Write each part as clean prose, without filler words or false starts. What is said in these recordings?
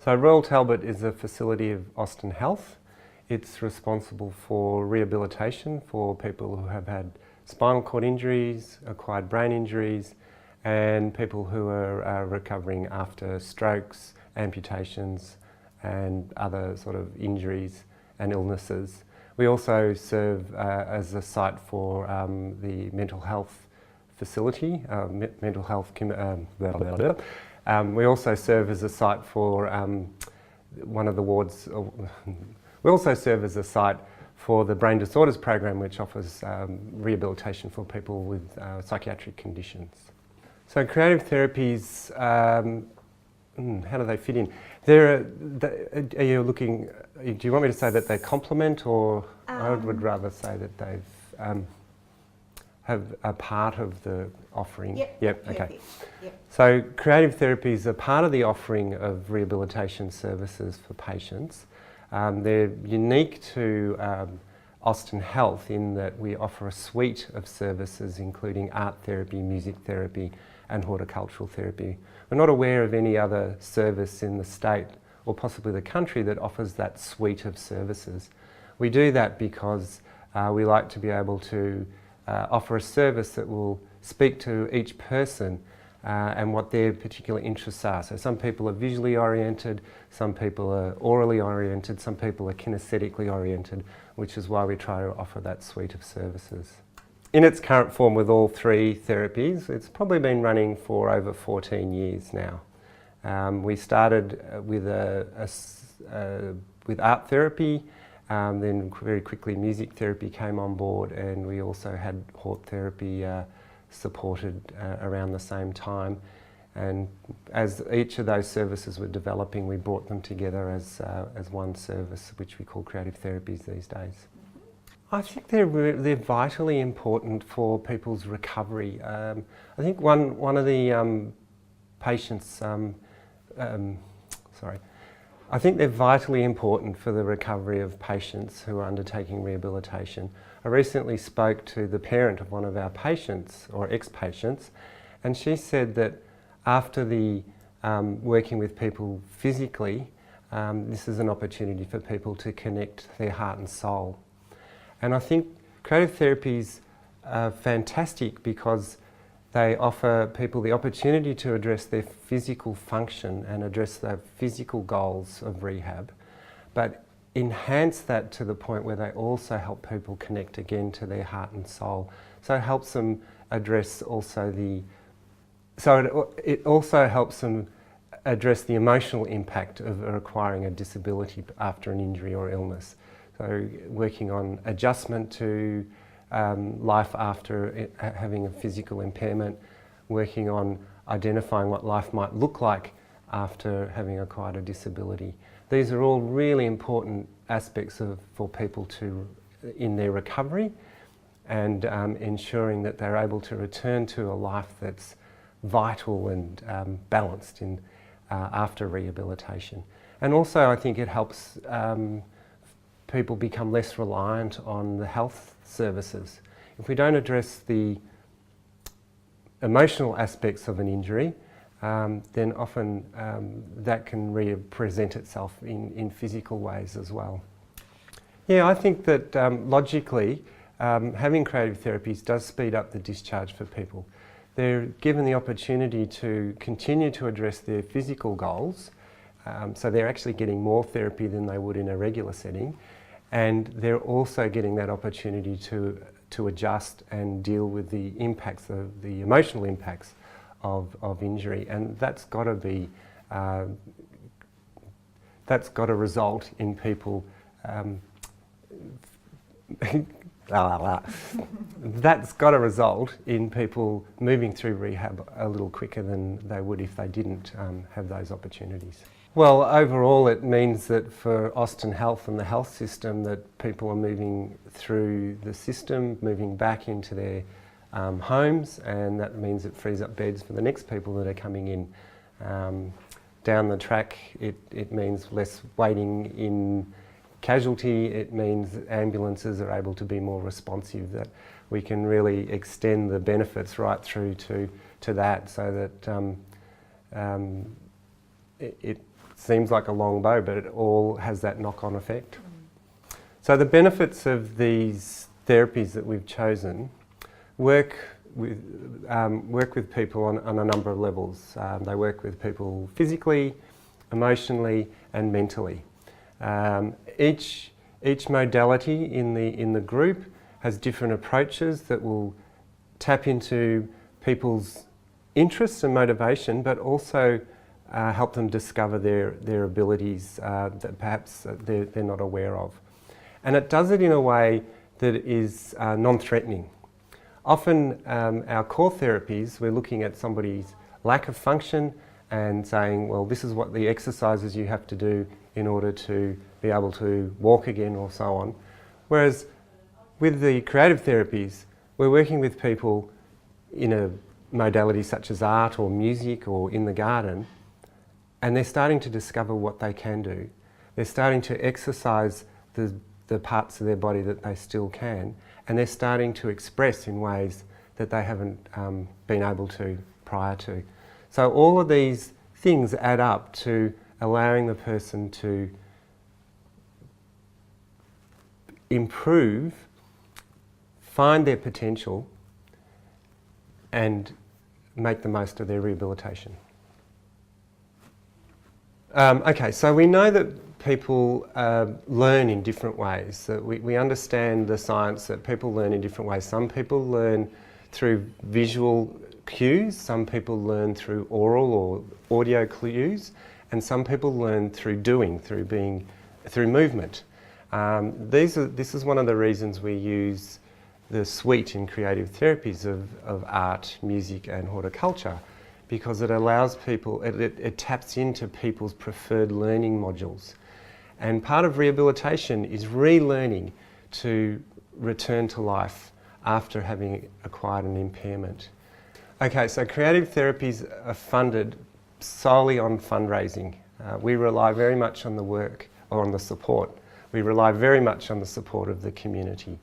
So Royal Talbot is a facility of Austin Health. It's responsible for rehabilitation for people who have had spinal cord injuries, acquired brain injuries, and people who are recovering after strokes, amputations, and other sort of injuries and illnesses. We also serve as a site for the mental health facility, mental health. We also serve as a site for one of the wards. We also serve as a site for the Brain Disorders Program, which offers rehabilitation for people with psychiatric conditions. So creative therapies, how do they fit in? Are you looking? Do you want me to say that they complement, or I would rather say that they've have a part of the offering? Yep. Okay. Yep. So creative therapies are part of the offering of rehabilitation services for patients. They're unique to Austin Health in that we offer a suite of services including art therapy, music therapy and horticultural therapy. We're not aware of any other service in the state or possibly the country that offers that suite of services. We do that because we like to be able to offer a service that will speak to each person and what their particular interests are. So some people are visually oriented, some people are orally oriented, some people are kinesthetically oriented, which is why we try to offer that suite of services. In its current form with all three therapies, it's probably been running for over 14 years now. We started with with art therapy, then very quickly music therapy came on board, and we also had hort therapy supported around the same time. And as each of those services were developing, we brought them together as one service, which we call creative therapies these days. I think they're vitally important for people's recovery. I think one of the patients, I think they're vitally important for the recovery of patients who are undertaking rehabilitation. I recently spoke to the parent of one of our patients, or ex-patients, and she said that after the working with people physically, this is an opportunity for people to connect their heart and soul. And I think creative therapies are fantastic because they offer people the opportunity to address their physical function and address the physical goals of rehab, but enhance that to the point where they also help people connect again to their heart and soul. So it helps them address also it also helps them address the emotional impact of acquiring a disability after an injury or illness. So working on adjustment to life after having a physical impairment, working on identifying what life might look like after having acquired a disability. These are all really important aspects for people in their recovery, and ensuring that they're able to return to a life that's vital and balanced after rehabilitation. And also I think it helps people become less reliant on the health services. If we don't address the emotional aspects of an injury, then often that can represent itself in physical ways as well. Yeah, I think that logically having creative therapies does speed up the discharge for people. They're given the opportunity to continue to address their physical goals, so they're actually getting more therapy than they would in a regular setting, and they're also getting that opportunity to adjust and deal with the impacts of the emotional impacts of injury, and that's got to result in people that's got to result in people moving through rehab a little quicker than they would if they didn't have those opportunities. Well, overall it means that for Austin Health and the health system that people are moving through the system, moving back into their homes, and that means it frees up beds for the next people that are coming in. Down the track it means less waiting in casualty, it means that ambulances are able to be more responsive, that we can really extend the benefits right through to that, so that seems like a long bow, but it all has that knock-on effect. So the benefits of these therapies that we've chosen work with people on a number of levels. They work with people physically, emotionally and mentally. Each modality in the group has different approaches that will tap into people's interests and motivation, but also help them discover their abilities that perhaps they're not aware of. And it does it in a way that is non-threatening. Often our core therapies, we're looking at somebody's lack of function and saying, well, this is what the exercises you have to do in order to be able to walk again or so on. Whereas with the creative therapies, we're working with people in a modality such as art or music or in the garden, and they're starting to discover what they can do. They're starting to exercise the parts of their body that they still can, and they're starting to express in ways that they haven't been able to prior to. So all of these things add up to allowing the person to improve, find their potential and make the most of their rehabilitation. Okay, so we know that people learn in different ways. That we understand the science that people learn in different ways. Some people learn through visual cues, some people learn through oral or audio cues, and some people learn through doing, through movement. This is one of the reasons we use the suite in creative therapies of art, music and horticulture, because it allows people, it taps into people's preferred learning modules. And part of rehabilitation is relearning to return to life after having acquired an impairment. Okay, so creative therapies are funded solely on fundraising. We rely very much on the work, or on the support. We rely very much on the support of the community.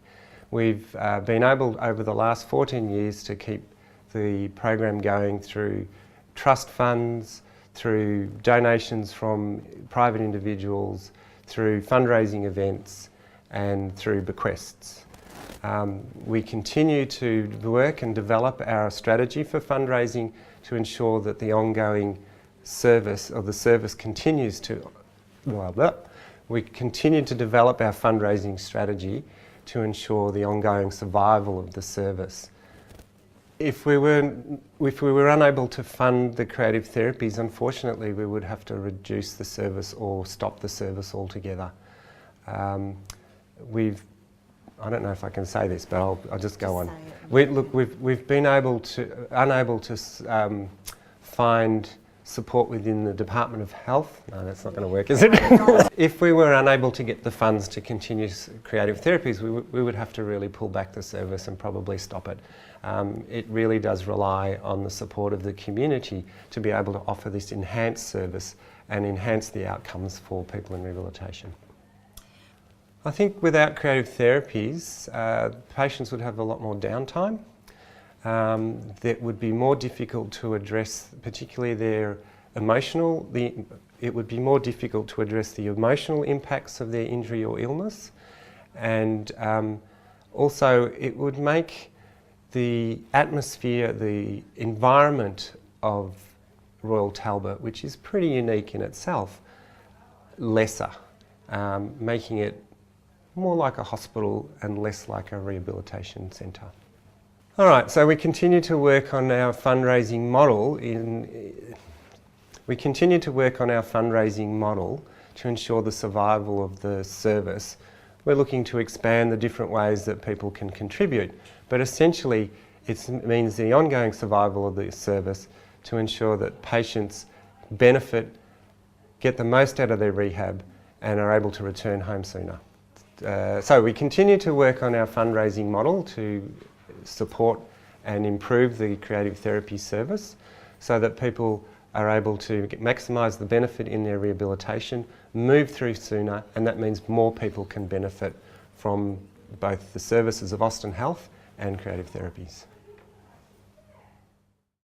We've been able, over the last 14 years, to keep the program going through trust funds, through donations from private individuals, through fundraising events and through bequests. We continue to work and develop our strategy for fundraising to ensure that the ongoing service, or the service continues to, we continue to develop our fundraising strategy to ensure the ongoing survival of the service. If we were unable to fund the creative therapies, unfortunately we would have to reduce the service or stop the service altogether. I don't know if I can say this, but I'll just go on. We've been unable to find support within the Department of Health. No, that's not going to work, is it? If we were unable to get the funds to continue creative therapies, we would have to really pull back the service and probably stop it. It really does rely on the support of the community to be able to offer this enhanced service and enhance the outcomes for people in rehabilitation. I think without creative therapies, patients would have a lot more downtime. That would be more difficult to address, particularly their emotional, it would be more difficult to address the emotional impacts of their injury or illness. And also it would make the atmosphere, the environment of Royal Talbot, which is pretty unique in itself, lesser, making it more like a hospital and less like a rehabilitation centre. All right, so we continue to work on our fundraising model to ensure the survival of the service. We're looking to expand the different ways that people can contribute, but essentially it means the ongoing survival of the service to ensure that patients benefit, get the most out of their rehab and are able to return home sooner. So we continue to work on our fundraising model to support and improve the creative therapy service so that people are able to maximise the benefit in their rehabilitation, move through sooner, and that means more people can benefit from both the services of Austin Health and creative therapies.